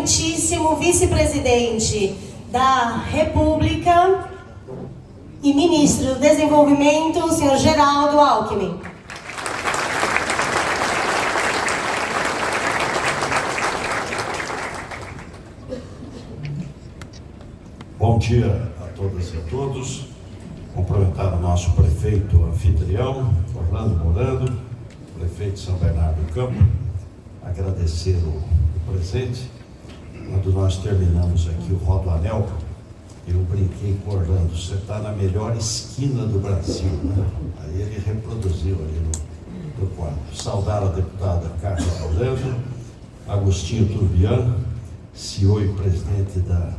excelentíssimo vice-presidente da República e ministro do Desenvolvimento, senhor Geraldo Alckmin. Bom dia a todas e a todos. Cumprimentar o nosso prefeito anfitrião, Orlando Morando, prefeito de São Bernardo do Campo, agradecer o presente. Quando nós terminamos aqui o Rodoanel, eu brinquei com o Orlando, você está na melhor esquina do Brasil, né? Aí ele reproduziu ali no quadro. Saudar a deputada Carla Orlando, Agostinho Turbiano, CEO e presidente da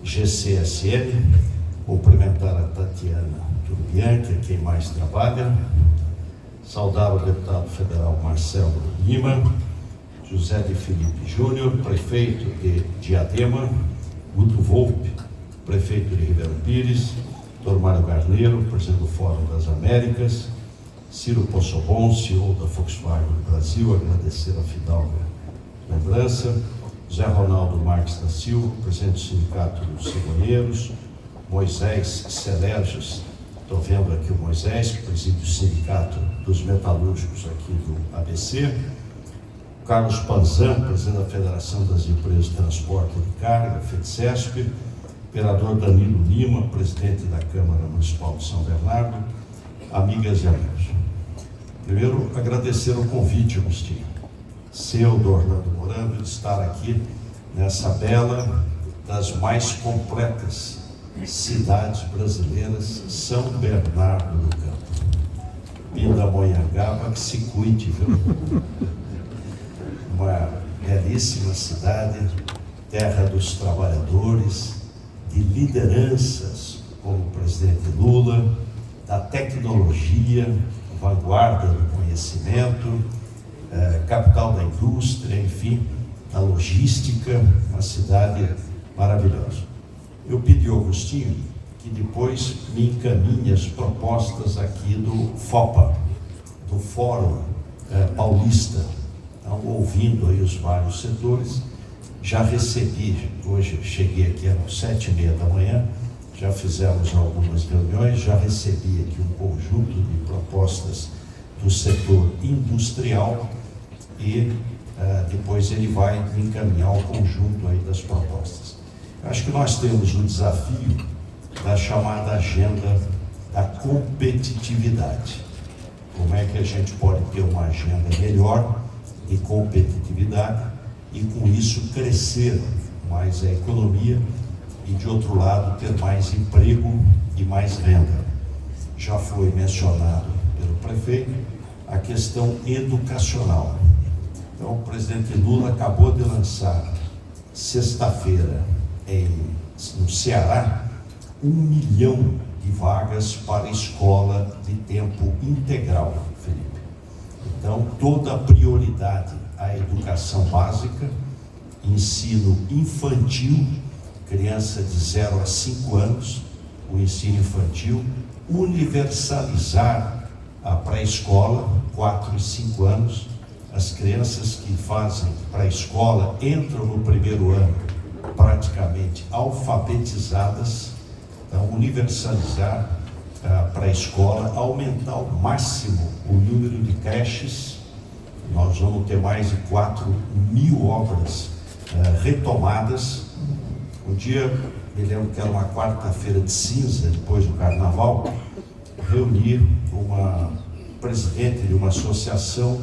GCSN, cumprimentar a Tatiana Turbian, que é quem mais trabalha, saudar o deputado federal Marcelo Lima, José de Felipe Júnior, prefeito de Diadema, Guto Volpe, prefeito de Ribeirão Pires, Dr. Mário Garneiro, presidente do Fórum das Américas, Ciro Possobon, CEO da Volkswagen Brasil, agradecer a Fidalga lembrança, José Ronaldo Marques da Silva, presidente do Sindicato dos Cegonheiros, Moisés Celerges, estou vendo aqui o Moisés, que preside o Sindicato dos Metalúrgicos aqui do ABC, Carlos Panzan, presidente da Federação das Empresas de Transporte de Carga, FEDCESP, vereador Danilo Lima, presidente da Câmara Municipal de São Bernardo, amigas e amigos. Primeiro, agradecer o convite, Agostinho, seu, do Orlando Morando, de estar aqui nessa bela, das mais completas cidades brasileiras, São Bernardo do Campo. Pindamonhangaba, que se cuide, viu? Uma belíssima cidade, terra dos trabalhadores, de lideranças como o presidente Lula, da tecnologia, vanguarda do conhecimento, capital da indústria, enfim, da logística, uma cidade maravilhosa. Eu pedi ao Agostinho que depois me encaminhe as propostas aqui do FOPA, do Fórum Paulista. Então, ouvindo aí os vários setores, já recebi, hoje cheguei aqui às 7h30 da manhã, já fizemos algumas reuniões, já recebi aqui um conjunto de propostas do setor industrial e depois ele vai me encaminhar o conjunto aí das propostas. Eu acho que nós temos o desafio da chamada agenda da competitividade. Como é que a gente pode ter uma agenda melhor de competitividade e com isso crescer mais a economia e de outro lado ter mais emprego e mais renda. Já foi mencionado pelo prefeito a questão educacional. Então o presidente Lula acabou de lançar sexta-feira no Ceará 1 milhão de vagas para escola de tempo integral, Felipe. Então, toda a prioridade à educação básica, ensino infantil, criança de 0 a 5 anos, o ensino infantil, universalizar a pré-escola, 4 e 5 anos, as crianças que fazem pré-escola entram no primeiro ano praticamente alfabetizadas, então universalizar para a escola, aumentar ao máximo o número de creches. Nós vamos ter mais de 4.000 obras retomadas. Um dia, me lembro que era uma quarta-feira de cinza, depois do carnaval, reuni uma presidente de uma associação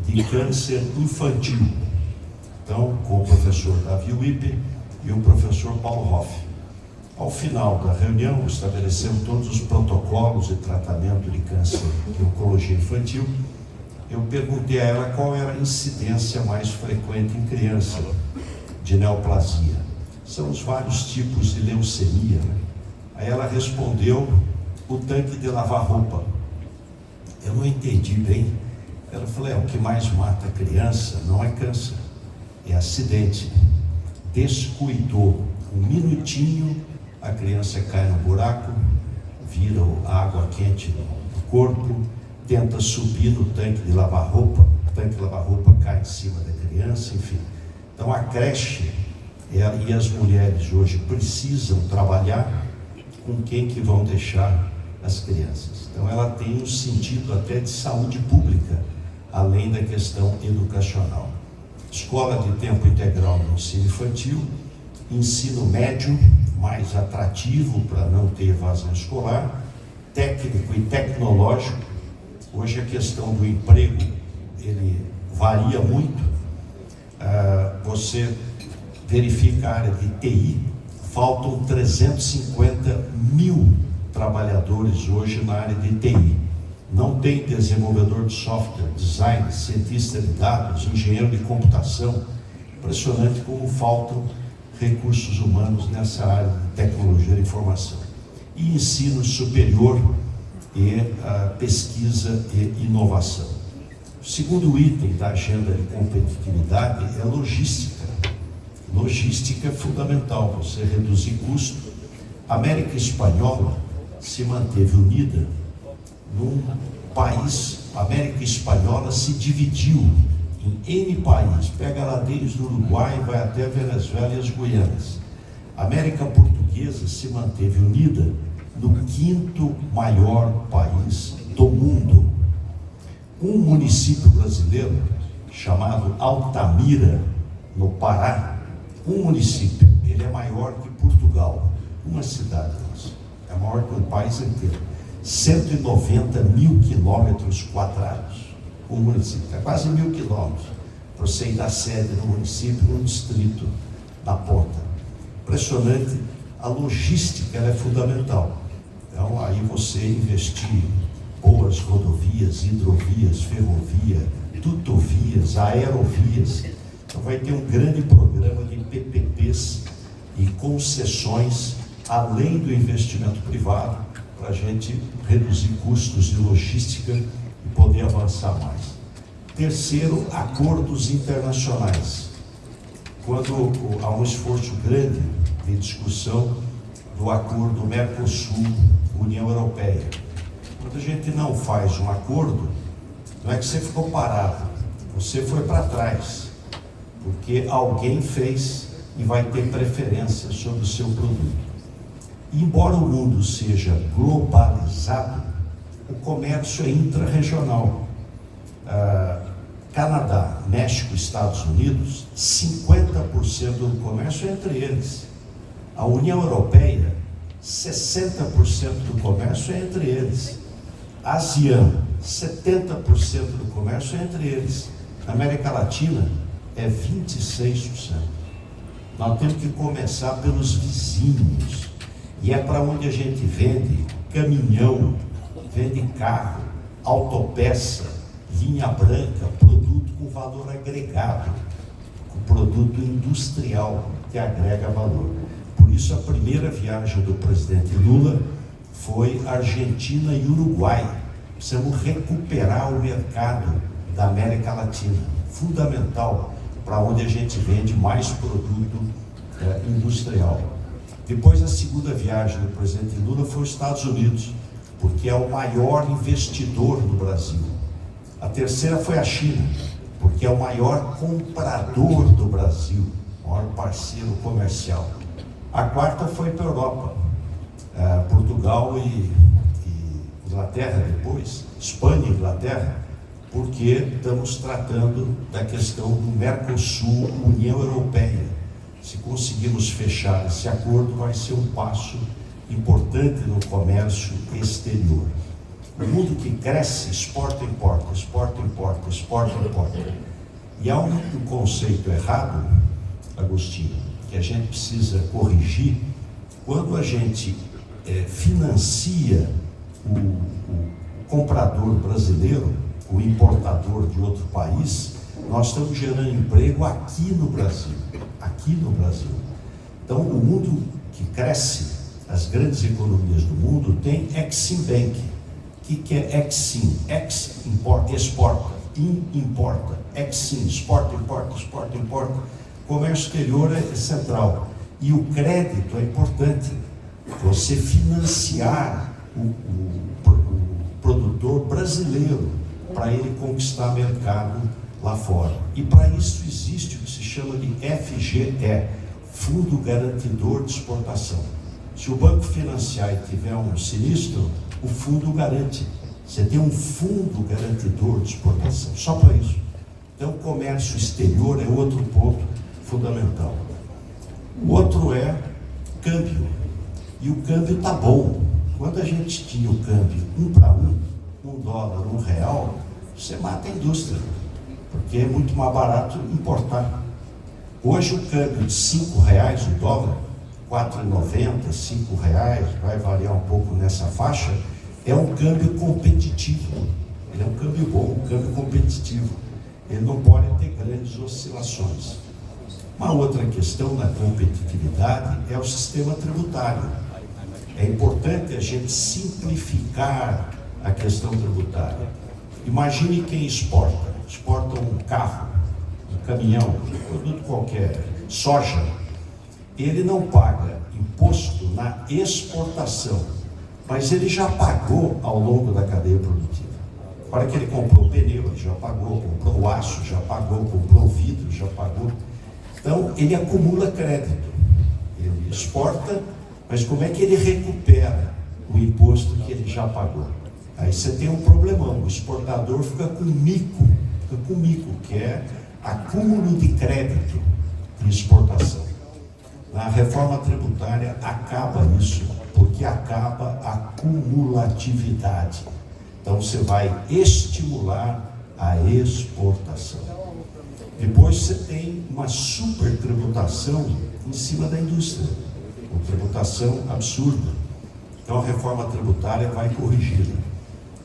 de câncer infantil, então com o professor Davi Wippe e o professor Paulo Hoff. Ao final da reunião, estabelecemos todos os protocolos de tratamento de câncer de oncologia infantil. Eu perguntei a ela qual era a incidência mais frequente em criança de neoplasia. São os vários tipos de leucemia, né? Aí ela respondeu, o tanque de lavar roupa. Eu não entendi bem. Ela falou, o que mais mata a criança não é câncer, é acidente. Descuidou um minutinho, a criança cai no buraco, vira a água quente no corpo, tenta subir no tanque de lavar roupa, o tanque de lavar roupa cai em cima da criança, enfim. Então a creche e as mulheres hoje precisam trabalhar com quem que vão deixar as crianças. Então ela tem um sentido até de saúde pública, além da questão educacional. Escola de tempo integral no ensino infantil, ensino médio mais atrativo para não ter evasão escolar, técnico e tecnológico. Hoje a questão do emprego, ele varia muito. Você verifica a área de TI, faltam 350 mil trabalhadores hoje na área de TI. Não tem desenvolvedor de software, design, cientista de dados, engenheiro de computação. Impressionante como faltam recursos humanos nessa área de tecnologia da informação. E ensino superior e pesquisa e inovação. O segundo item da agenda de competitividade é logística. Logística é fundamental, você reduzir custo. A América Espanhola se manteve unida num país. A América Espanhola se dividiu em N países, pega lá desde o Uruguai, vai até a Venezuela e as Guianas. A América Portuguesa se manteve unida no 5º maior país do mundo. Um município brasileiro chamado Altamira, no Pará, um município, ele é maior que Portugal, uma cidade nossa, é maior que o país inteiro, 190 mil quilômetros quadrados, um município, é quase 1000 quilômetros, para você ir da sede no município, no distrito, na ponta. Impressionante, a logística ela é fundamental. Então aí você investir boas rodovias, hidrovias, ferrovia, dutovias, aerovias. Então vai ter um grande programa de PPPs e concessões, além do investimento privado, para a gente reduzir custos de logística e poder avançar mais. Terceiro, acordos internacionais. Quando há um esforço grande de discussão do acordo Mercosul-União Europeia. Quando a gente não faz um acordo, não é que você ficou parado, você foi para trás, porque alguém fez e vai ter preferência sobre o seu produto. E embora o mundo seja globalizado, o comércio é intra-regional. Canadá, México, Estados Unidos, 50% do comércio é entre eles. A União Europeia, 60% do comércio é entre eles. A ASEAN, 70% do comércio é entre eles. Na América Latina, é 26%. Nós temos que começar pelos vizinhos. E é para onde a gente vende caminhão, vende carro, autopeça, linha branca, produto com valor agregado, com produto industrial que agrega valor. Por isso a primeira viagem do presidente Lula foi Argentina e Uruguai. Precisamos recuperar o mercado da América Latina, fundamental para onde a gente vende mais produto industrial. Depois a segunda viagem do presidente Lula foi aos Estados Unidos, porque é o maior investidor do Brasil. A terceira foi a China, porque é o maior comprador do Brasil, o maior parceiro comercial. A quarta foi para a Europa, Portugal e Inglaterra depois, Espanha e Inglaterra, porque estamos tratando da questão do Mercosul, União Europeia. Se conseguirmos fechar esse acordo, vai ser um passo importante no comércio exterior. O mundo que cresce, exporta, importa, exporta, importa, exporta, importa. E há um conceito errado, Agostinho, que a gente precisa corrigir. Quando a gente financia o comprador brasileiro, o importador de outro país, nós estamos gerando emprego aqui no Brasil. Aqui no Brasil. Então, o mundo que cresce, as grandes economias do mundo, tem Exim Bank. O que é Exim? Ex importa, exporta, in importa, Exim, exporta, importa, exporta, importa. Comércio exterior é central. E o crédito é importante. Você financiar o produtor brasileiro para ele conquistar mercado lá fora. E para isso existe o que se chama de FGE, Fundo Garantidor de Exportação. Se o banco financiar e tiver um sinistro, o fundo garante. Você tem um fundo garantidor de exportação, só para isso. Então, o comércio exterior é outro ponto fundamental. O outro é câmbio. E o câmbio está bom. Quando a gente tinha o câmbio 1 para 1, $1, R$1, você mata a indústria, porque é muito mais barato importar. Hoje o câmbio de R$5 o dólar, R$4,90, R$5, vai variar um pouco nessa faixa, é um câmbio competitivo. Ele é um câmbio bom, um câmbio competitivo. Ele não pode ter grandes oscilações. Uma outra questão da competitividade é o sistema tributário. É importante a gente simplificar a questão tributária. Imagine quem exporta um carro, um caminhão, um produto qualquer, soja. Ele não paga imposto na exportação, mas ele já pagou ao longo da cadeia produtiva. Na hora que ele comprou o pneu, ele já pagou, comprou o aço, já pagou, comprou o vidro, já pagou. Então, ele acumula crédito. Ele exporta, mas como é que ele recupera o imposto que ele já pagou? Aí você tem um problemão, o exportador fica com mico, que é acúmulo de crédito de exportação. Na reforma tributária acaba isso, porque acaba a cumulatividade. Então você vai estimular a exportação. Depois você tem uma supertributação em cima da indústria, uma tributação absurda. Então a reforma tributária vai corrigir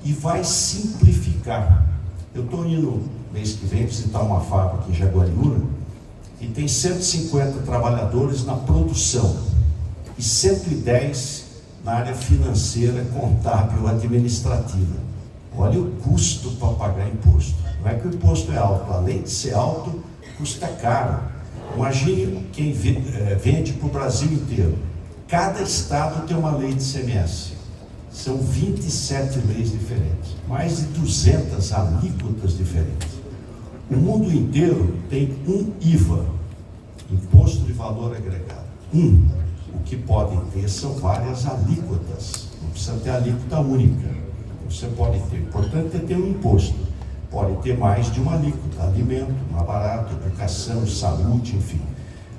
e vai simplificar. Eu estou indo mês que vem visitar uma fábrica em Jaguariúna e tem 150 trabalhadores na produção e 110 na área financeira, contábil, administrativa. Olha o custo para pagar imposto. Não é que o imposto é alto, além de ser alto, custa caro. Imagine quem vende para o Brasil inteiro. Cada estado tem uma lei de ICMS. São 27 leis diferentes, mais de 200 alíquotas diferentes. O mundo inteiro tem um IVA, Imposto de Valor Agregado. O que podem ter são várias alíquotas, não precisa ter alíquota única. Você pode ter, portanto, é ter um imposto. Pode ter mais de uma alíquota, alimento, mais barato, educação, saúde, enfim.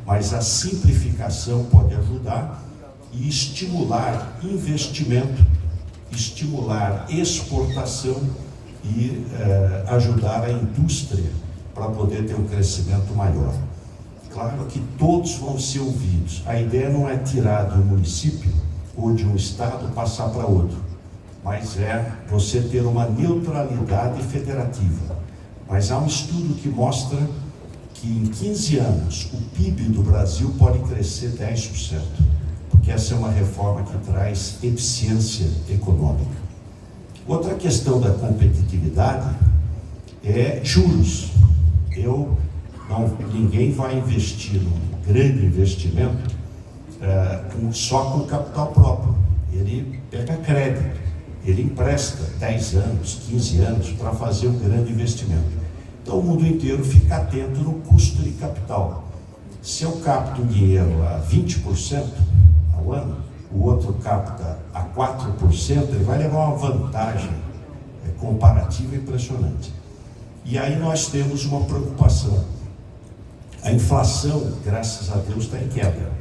Mas a simplificação pode ajudar e estimular investimento, estimular exportação e ajudar a indústria para poder ter um crescimento maior. Claro que todos vão ser ouvidos. A ideia não é tirar de um município ou de um estado passar para outro, mas é você ter uma neutralidade federativa. Mas há um estudo que mostra que em 15 anos o PIB do Brasil pode crescer 10%, porque essa é uma reforma que traz eficiência econômica. Outra questão da competitividade é juros. Ninguém vai investir num grande investimento só com capital próprio. Ele pega crédito, ele empresta 10 anos, 15 anos para fazer um grande investimento. Então o mundo inteiro fica atento no custo de capital. Se eu capto dinheiro a 20% ao ano, o outro capta a 4%, ele vai levar uma vantagem comparativa impressionante. E aí nós temos uma preocupação. A inflação, graças a Deus, está em queda.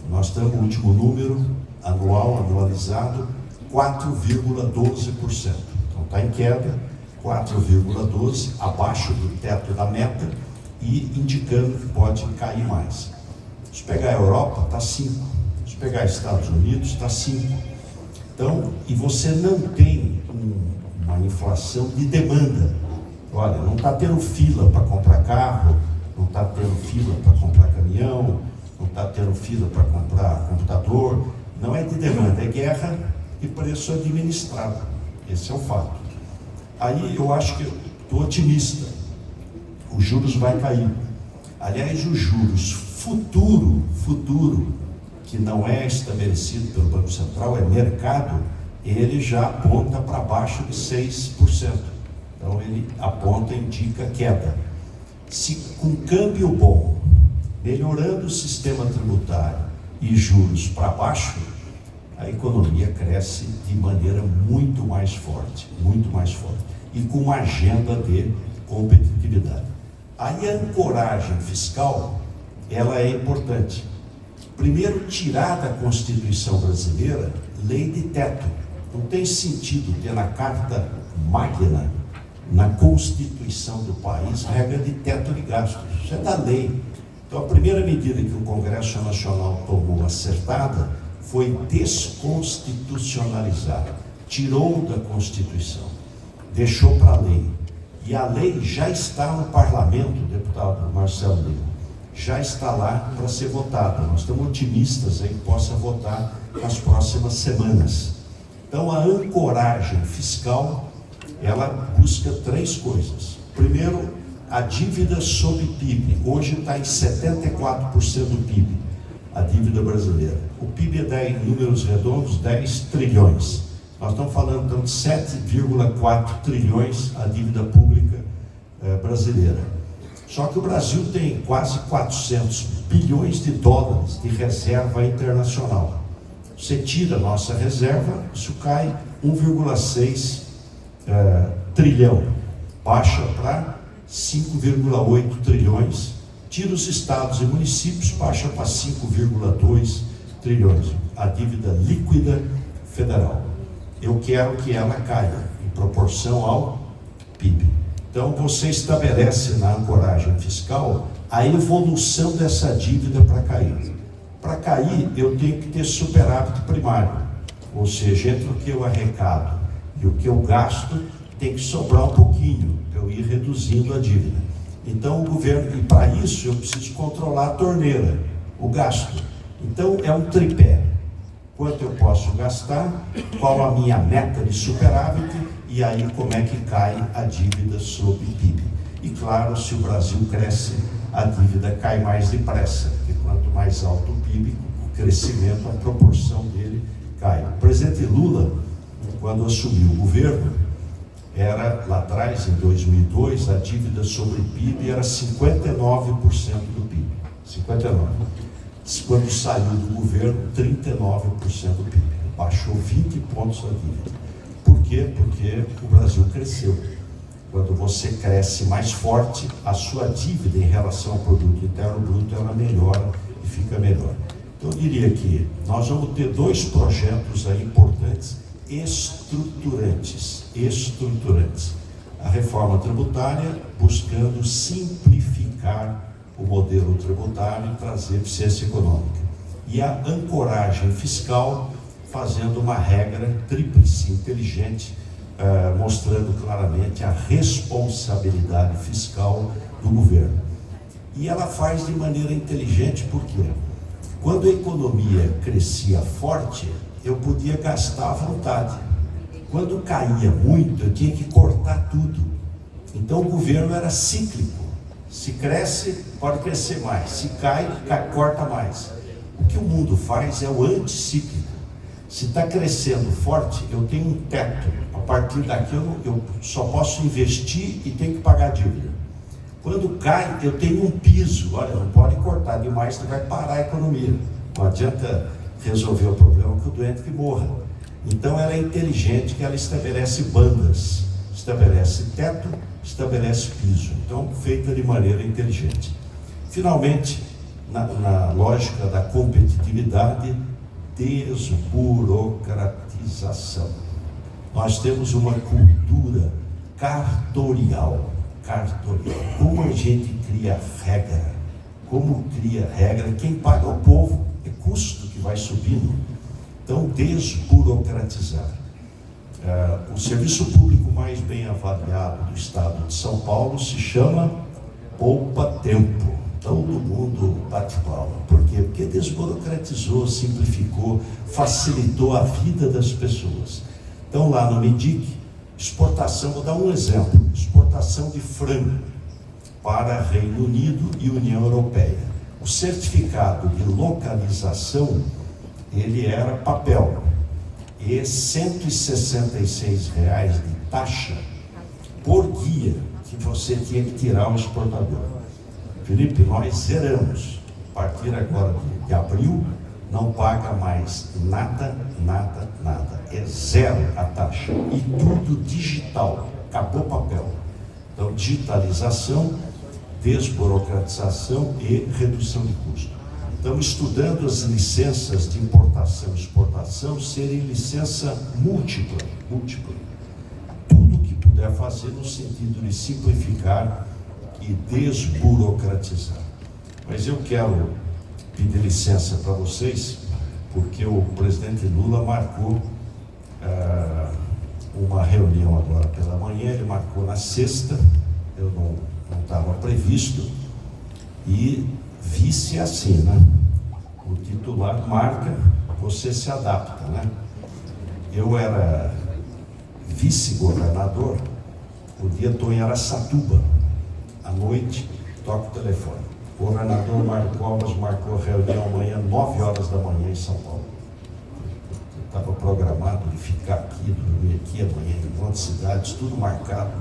Nós temos o último número anualizado, 4,12%. Então está em queda, 4,12%, abaixo do teto da meta e indicando que pode cair mais. Se pegar a Europa, está 5%. Se pegar Estados Unidos, está 5%. Então, e você não tem uma inflação de demanda. Olha, não está tendo fila para comprar carro, não está tendo fila para comprar caminhão, não está tendo fila para comprar computador. Não é de demanda, é guerra e preço administrado. Esse é o fato. Aí eu acho que estou otimista. Os juros vai cair. Aliás, os juros futuro, que não é estabelecido pelo Banco Central, é mercado, ele já aponta para baixo de 6%. Então ele aponta, indica queda. Se com câmbio bom, melhorando o sistema tributário e juros para baixo, a economia cresce de maneira muito mais forte, e com uma agenda de competitividade. Aí a ancoragem fiscal, ela é importante. Primeiro, tirar da Constituição brasileira lei de teto. Não tem sentido ter na Carta Magna, na Constituição do país, regra de teto de gastos. Isso é da lei. Então, a primeira medida que o Congresso Nacional tomou acertada foi desconstitucionalizar. Tirou da Constituição, deixou para a lei. E a lei já está no parlamento, deputado Marcelo Lima. Já está lá para ser votada. Nós estamos otimistas aí que possa votar nas próximas semanas. Então, a ancoragem fiscal, ela busca 3 coisas. Primeiro, a dívida sobre PIB. Hoje está em 74% do PIB, a dívida brasileira. O PIB é, em números redondos, 10 trilhões. Nós estamos falando, então, de 7,4 trilhões a dívida pública brasileira. Só que o Brasil tem quase 400 bilhões de dólares de reserva internacional. Você tira a nossa reserva, isso cai 1,6 trilhão, baixa para 5,8 trilhões, tira os estados e municípios, baixa para 5,2 trilhões, a dívida líquida federal. Eu quero que ela caia em proporção ao PIB. Então, você estabelece na ancoragem fiscal a evolução dessa dívida para cair. Para cair, eu tenho que ter superávit primário, ou seja, entre o que eu arrecado e o que eu gasto, tem que sobrar um pouquinho, eu ir reduzindo a dívida. Então, o governo, e para isso, eu preciso controlar a torneira, o gasto. Então, é um tripé. Quanto eu posso gastar, qual a minha meta de superávit, e aí como é que cai a dívida sobre PIB. E claro, se o Brasil cresce, a dívida cai mais depressa, porque quanto mais alto o PIB, o crescimento, a proporção dele cai. O presidente Lula, quando assumiu o governo, era lá atrás, em 2002, a dívida sobre PIB era 59% do PIB. 59%. Quando saiu do governo, 39% do PIB. Baixou 20 pontos a dívida. Por quê? Porque o Brasil cresceu. Quando você cresce mais forte, a sua dívida em relação ao produto interno bruto, ela melhora e fica melhor. Então, eu diria que nós vamos ter 2 projetos aí importantes, estruturantes. A reforma tributária, buscando simplificar o modelo tributário e trazer eficiência econômica. E a ancoragem fiscal, fazendo uma regra tríplice inteligente, mostrando claramente a responsabilidade fiscal do governo. E ela faz de maneira inteligente, porque quando a economia crescia forte, eu podia gastar à vontade. Quando caía muito, eu tinha que cortar tudo. Então o governo era cíclico. Se cresce, pode crescer mais. Se cai, corta mais. O que o mundo faz é o anticíclico. Se está crescendo forte, eu tenho um teto. A partir daqui eu só posso investir e tenho que pagar a dívida. Quando cai, eu tenho um piso. Olha, não pode cortar demais, que vai parar a economia. Não adianta resolver o problema que o doente que morra. Então ela é inteligente, que ela estabelece bandas, estabelece teto, estabelece piso. Então, feita de maneira inteligente. Finalmente, na lógica da competitividade, desburocratização. Nós temos uma cultura cartorial. Como a gente cria regra? Quem paga o povo é custo que vai subindo. Então, desburocratizar. O serviço público mais bem avaliado do estado de São Paulo se chama Poupa Tempo. Todo mundo bate palma. Por quê? Porque desburocratizou, simplificou, facilitou a vida das pessoas. Então, lá no MEDIC, exportação, vou dar um exemplo, exportação de frango para Reino Unido e União Europeia. O certificado de localização, ele era papel, e R$ 166 de taxa por guia que você tinha que tirar ao exportador. Felipe, nós zeramos. A partir agora de abril, não paga mais nada, nada, nada. É zero a taxa. E tudo digital. Acabou o papel. Então, digitalização, desburocratização e redução de custo. Estamos estudando as licenças de importação e exportação serem licença múltipla. Tudo que puder fazer no sentido de simplificar e desburocratizar. Mas eu quero pedir licença para vocês, porque o presidente Lula marcou uma reunião agora pela manhã, ele marcou na sexta, eu não estava previsto, e vice assim, né? O titular marca, você se adapta, né? Eu era vice-governador, o dia estou em Araçatuba, à noite, toco o telefone. O governador Mário Covas marcou reunião amanhã, 9 horas da manhã em São Paulo. Estava programado de ficar aqui, dormir aqui amanhã em outras cidades, tudo marcado.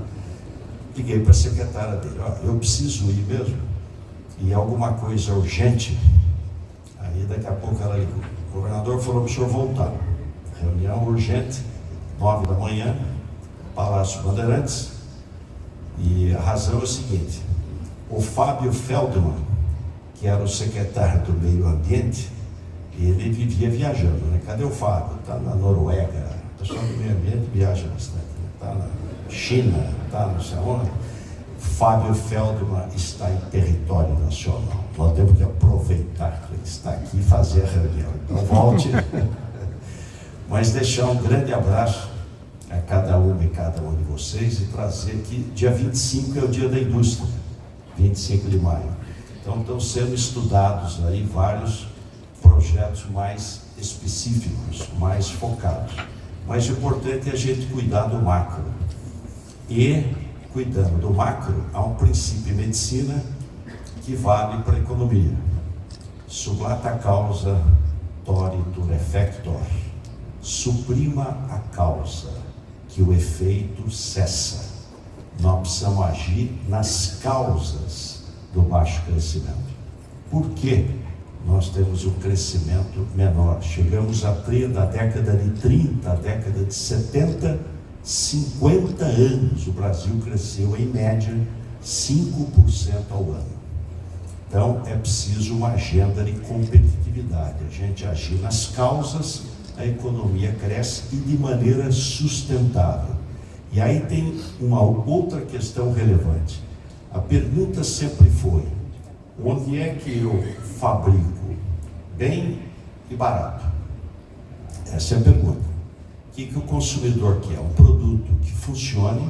Liguei para a secretária dele, eu preciso ir mesmo, e alguma coisa urgente. Aí daqui a pouco ela ligou. O governador falou para o senhor voltar. Reunião urgente, 9 da manhã, Palácio Bandeirantes. E a razão é o seguinte: o Fábio Feldman, que era o secretário do Meio Ambiente, ele vivia viajando, né? Cadê o Fábio? Está na Noruega, o pessoal do Meio Ambiente viaja bastante, está na China, está não sei onde. Fábio Feldman está em território nacional. Nós temos que aproveitar que ele está aqui e fazer a reunião. Então volte. Mas deixar um grande abraço a cada um e cada um de vocês e trazer que dia 25 é o dia da indústria, 25 de maio. Então estão sendo estudados aí vários projetos mais específicos, mais focados. Mas o importante é a gente cuidar do macro. E, cuidando do macro, há um princípio em medicina que vale para a economia. Sublata causa toritur effector. Suprima a causa, que o efeito cessa. Nós precisamos agir nas causas do baixo crescimento. Por que nós temos um crescimento menor? Chegamos da década de 30, a década de 70, 50 anos, o Brasil cresceu em média 5% ao ano. Então é preciso uma agenda de competitividade, a gente agir nas causas, a economia cresce e de maneira sustentável. E aí tem uma outra questão relevante. A pergunta sempre foi: onde é que eu fabrico bem e barato? Essa é a pergunta. O que o consumidor quer? Um produto que funcione,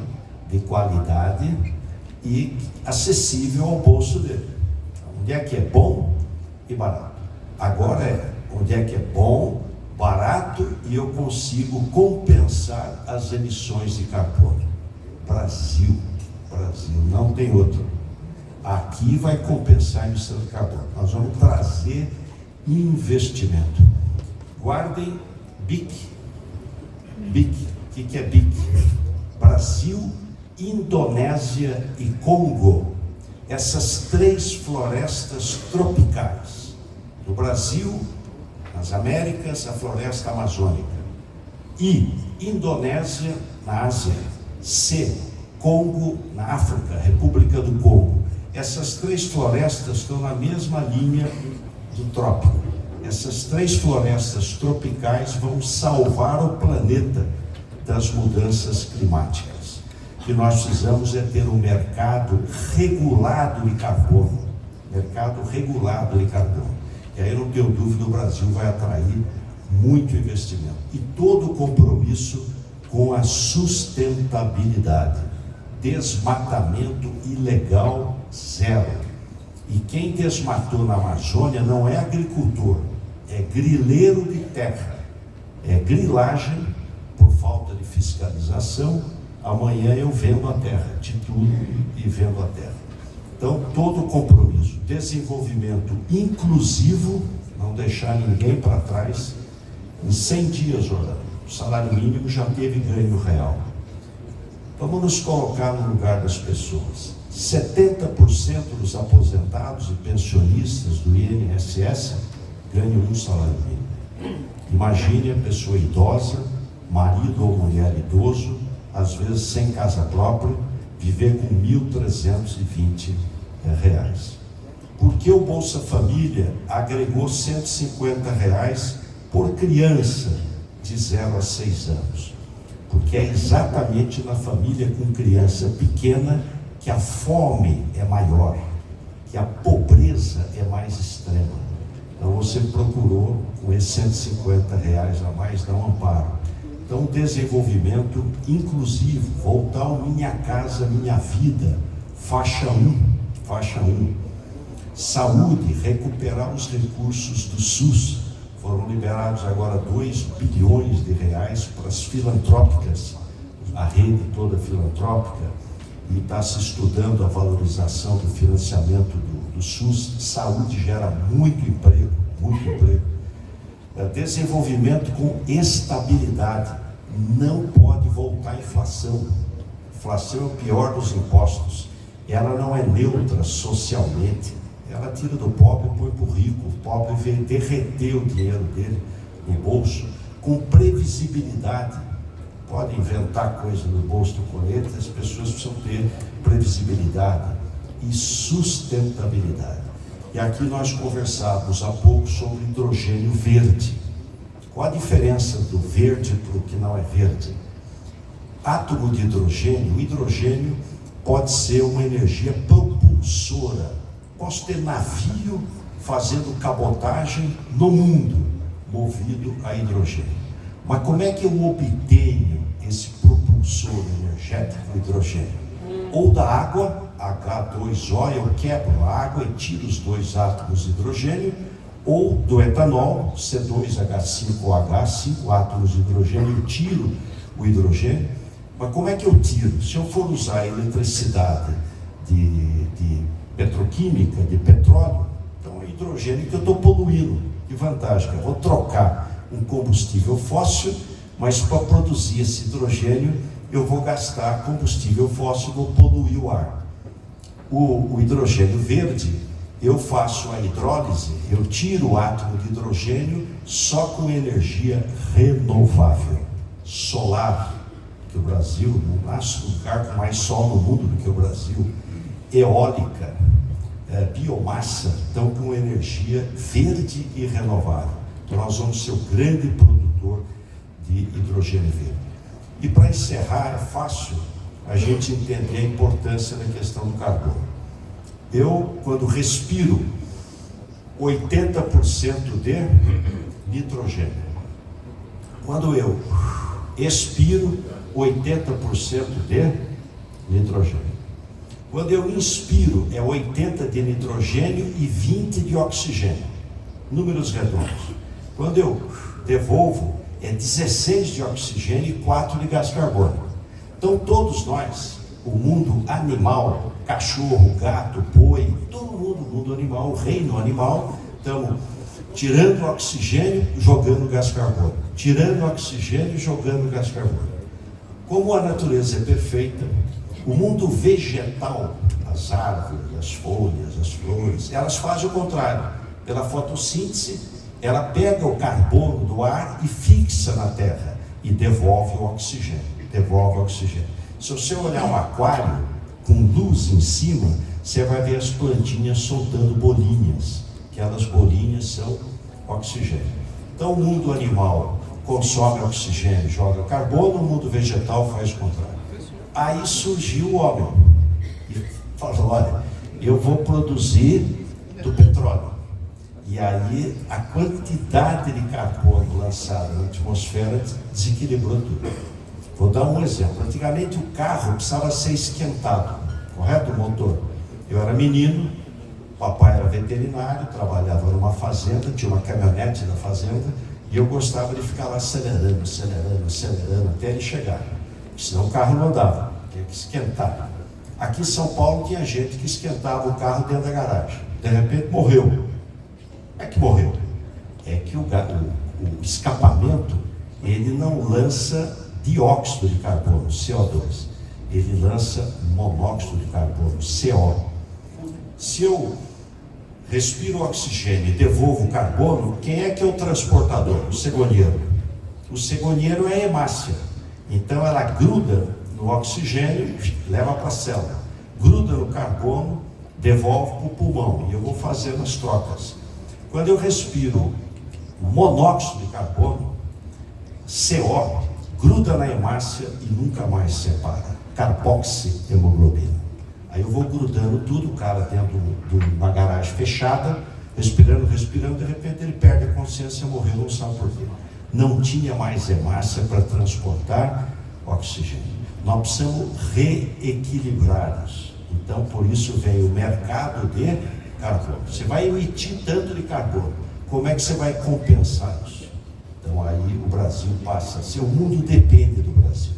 de qualidade e acessível ao bolso dele. Onde é que é bom e barato? Agora é onde é que é bom, barato e eu consigo compensar as emissões de carbono. Brasil, não tem outro. Aqui vai compensar a emissão de carbono. Nós vamos trazer investimento. Guardem BIC. BIC. O que é BIC? Brasil, Indonésia e Congo. Essas 3 florestas tropicais. No Brasil, nas Américas, a floresta amazônica. I, Indonésia, na Ásia. C, Congo, na África, República do Congo. Essas 3 florestas estão na mesma linha do trópico. Essas 3 florestas tropicais vão salvar o planeta das mudanças climáticas. O que nós precisamos é ter um mercado regulado de carbono. Mercado regulado de carbono. E aí, não tenho dúvida, o Brasil vai atrair muito investimento. E todo o compromisso com a sustentabilidade. Desmatamento ilegal, zero. E quem desmatou na Amazônia não é agricultor, é grileiro de terra. É grilagem por falta de fiscalização. Amanhã eu vendo a terra, titulo e vendo a terra. Então, todo o compromisso, desenvolvimento inclusivo, não deixar ninguém para trás. Em 100 dias, Orlando, o salário mínimo já teve ganho real. Vamos nos colocar no lugar das pessoas. 70% dos aposentados e pensionistas do INSS ganham um salário mínimo. Imagine a pessoa idosa, marido ou mulher idoso, às vezes sem casa própria, viver com R$ 1.320. Por que o Bolsa Família agregou R$ 150 por criança de 0 a 6 anos? Porque é exatamente na família com criança pequena que a fome é maior, que a pobreza é mais extrema. Então você procurou, com esses 150 a mais, dar um amparo. Então, desenvolvimento inclusivo, voltar ao Minha Casa Minha Vida, faixa 1. Saúde, recuperar os recursos do SUS. Foram liberados agora R$ 2 bilhões para as filantrópicas, a rede toda filantrópica, e está se estudando a valorização do financiamento do SUS. Saúde gera muito emprego. Desenvolvimento com estabilidade. Não pode voltar a inflação. Inflação é o pior dos impostos. Ela não é neutra socialmente. Ela tira do pobre e põe para o rico. O pobre vem derreter o dinheiro dele no bolso. Com previsibilidade. Pode inventar coisa no bolso do colete, as pessoas precisam ter previsibilidade e sustentabilidade. E aqui nós conversávamos há pouco sobre hidrogênio verde. Qual a diferença do verde para o que não é verde? Átomo de hidrogênio, o hidrogênio pode ser uma energia propulsora. Posso ter navio fazendo cabotagem no mundo, movido a hidrogênio. Mas como é que eu obtenho esse propulsor energético hidrogênio? Ou da água, H2O, eu quebro a água e tiro os 2 átomos de hidrogênio, ou do etanol, C2H5OH, 5 átomos de hidrogênio, eu tiro o hidrogênio. Mas como é que eu tiro? Se eu for usar a eletricidade de petroquímica, de petróleo, então é hidrogênio que eu estou poluindo. Que vantagem? Eu vou trocar um combustível fóssil, mas para produzir esse hidrogênio eu vou gastar combustível fóssil, vou poluir o ar. O hidrogênio verde, eu faço a hidrólise, eu tiro o átomo de hidrogênio só com energia renovável, solar, que o Brasil não nasce lugar com mais sol no mundo do que o Brasil, eólica, biomassa, então com energia verde e renovável. Então nós vamos ser o grande produtor de hidrogênio verde. E para encerrar, é fácil a gente entender a importância da questão do carbono. Eu, quando respiro, 80% de nitrogênio. Quando eu expiro, 80% de nitrogênio. Quando eu inspiro, é 80 de nitrogênio e 20 de oxigênio. Números redondos. Quando eu devolvo, é 16 de oxigênio e 4 de gás carbônico. Então todos nós, o mundo animal, cachorro, gato, boi, todo mundo, o mundo animal, o reino animal, estamos tirando oxigênio, jogando gás carbônico. Tirando oxigênio, jogando gás carbônico. Como a natureza é perfeita, o mundo vegetal, as árvores, as folhas, as flores, elas fazem o contrário. Pela fotossíntese, ela pega o carbono do ar e fixa na terra e devolve o oxigênio. Se você olhar um aquário com luz em cima, você vai ver as plantinhas soltando bolinhas. Aquelas bolinhas são oxigênio. Então o mundo animal consome oxigênio, joga carbono, o mundo vegetal faz o contrário. Aí surgiu o homem e falou: olha, eu vou produzir do petróleo. E aí a quantidade de carbono lançada na atmosfera desequilibrou tudo. Vou dar um exemplo. Antigamente o carro precisava ser esquentado, correto? O motor. Eu era menino, papai era veterinário, trabalhava numa fazenda, tinha uma caminhonete na fazenda, e eu gostava de ficar lá acelerando até ele chegar. Senão o carro não andava, tinha que esquentar. Aqui em São Paulo tinha gente que esquentava o carro dentro da garagem. De repente morreu. Como é que morreu? É que o escapamento, ele não lança dióxido de carbono, CO2. ele lança monóxido de carbono, CO. Se eu respiro oxigênio e devolvo carbono, quem é que é o transportador? O cegonheiro. O cegonheiro é a hemácia. Então ela gruda no oxigênio, leva para a célula, gruda no carbono, devolve para o pulmão, e eu vou fazendo as trocas. Quando eu respiro monóxido de carbono, CO, gruda na hemácia e nunca mais separa. Carboxihemoglobina. Aí eu vou grudando tudo, o cara dentro de uma garagem fechada, respirando, de repente ele perde a consciência e morreu, não sabe por quê. Não tinha mais hemácia para transportar oxigênio. Nós precisamos reequilibrar isso. Então, por isso vem o mercado de carbono. Você vai emitir tanto de carbono, como é que você vai compensar isso? Então, aí o Brasil passa a ser, o mundo depende do Brasil.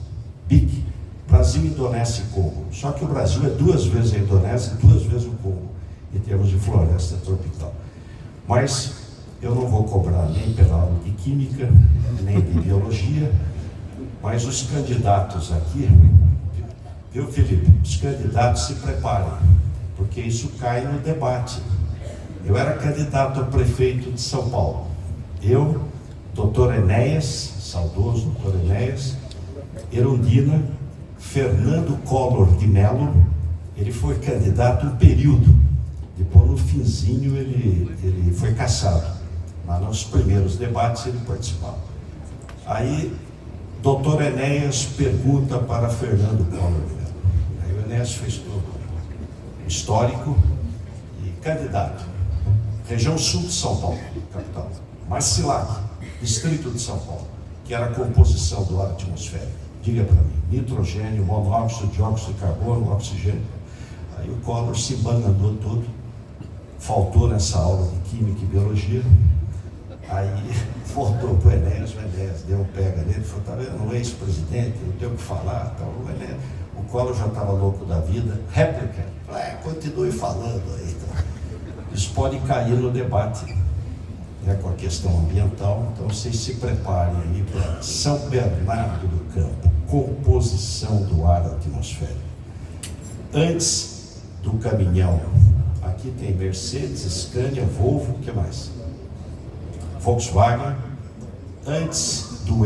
BIC, Brasil, Indonésia e Congo. Só que o Brasil é 2 vezes a Indonésia e 2 vezes o Congo, em termos de floresta tropical. Mas eu não vou cobrar nem pela aula de química, nem de biologia, mas os candidatos aqui, viu, Felipe? Os candidatos se preparem, porque isso cai no debate. Eu era candidato a prefeito de São Paulo. Eu, doutor Enéas, saudoso doutor Enéas, Erundina, Fernando Collor de Mello, ele foi candidato um período, depois no finzinho ele foi cassado, mas nos primeiros debates ele participava. Aí, doutor Enéas pergunta para Fernando Collor de Mello. Aí o Enéas fez todo o histórico e candidato. Região sul de São Paulo, capital. Marcilac, distrito de São Paulo, que era a composição do ar atmosférico. Diga para mim, nitrogênio, monóxido, dióxido de carbono, oxigênio. Aí o Collor se bananou todo, faltou nessa aula de química e biologia. Aí voltou para o Enéas deu um pega nele, falou, tá vendo, o ex-presidente, não tem o que falar, tal. O Collor já estava louco da vida, réplica, continue falando aí. Tá. Isso pode cair no debate, né, com a questão ambiental, então vocês se preparem aí para São Bernardo do Campo, composição do ar atmosférico. Antes do caminhão, aqui tem Mercedes, Scania, Volvo, o que mais? Volkswagen. Antes no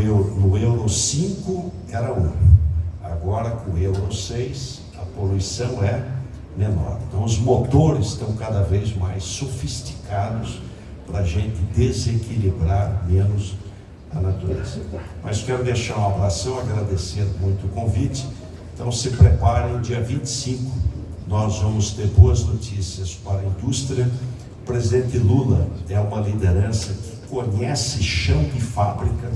Euro 5 era 1, agora com o Euro 6 a poluição é menor. Então os motores estão cada vez mais sofisticados para a gente desequilibrar menos a natureza. Mas quero deixar um abração, agradecer muito o convite. Então se preparem, dia 25 nós vamos ter boas notícias para a indústria. O presidente Lula é uma liderança que conhece chão de fábrica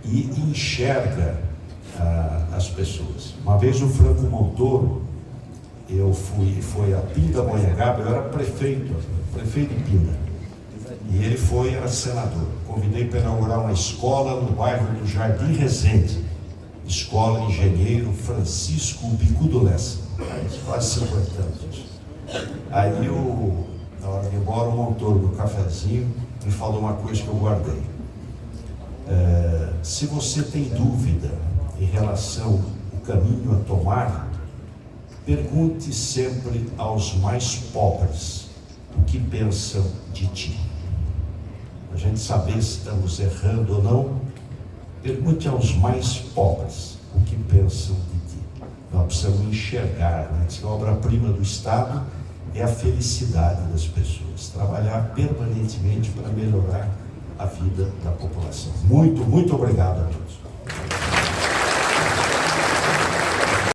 e enxerga as pessoas. Uma vez o Franco Montoro, foi a Pindamonhangaba, eu era prefeito de Pinda, e ele era senador. Convidei para inaugurar uma escola no bairro do Jardim Resende, Escola Engenheiro Francisco Bicudo Lessa, quase 50 anos. Aí na hora de ir embora, o Montoro do cafezinho me falou uma coisa que eu guardei. Se você tem dúvida em relação ao caminho a tomar, pergunte sempre aos mais pobres o que pensam de ti. A gente saber se estamos errando ou não, pergunte aos mais pobres o que pensam de ti. Nós precisamos enxergar, né? A obra-prima do Estado é a felicidade das pessoas, trabalhar permanentemente para melhorar a vida da população. Muito, muito obrigado a todos.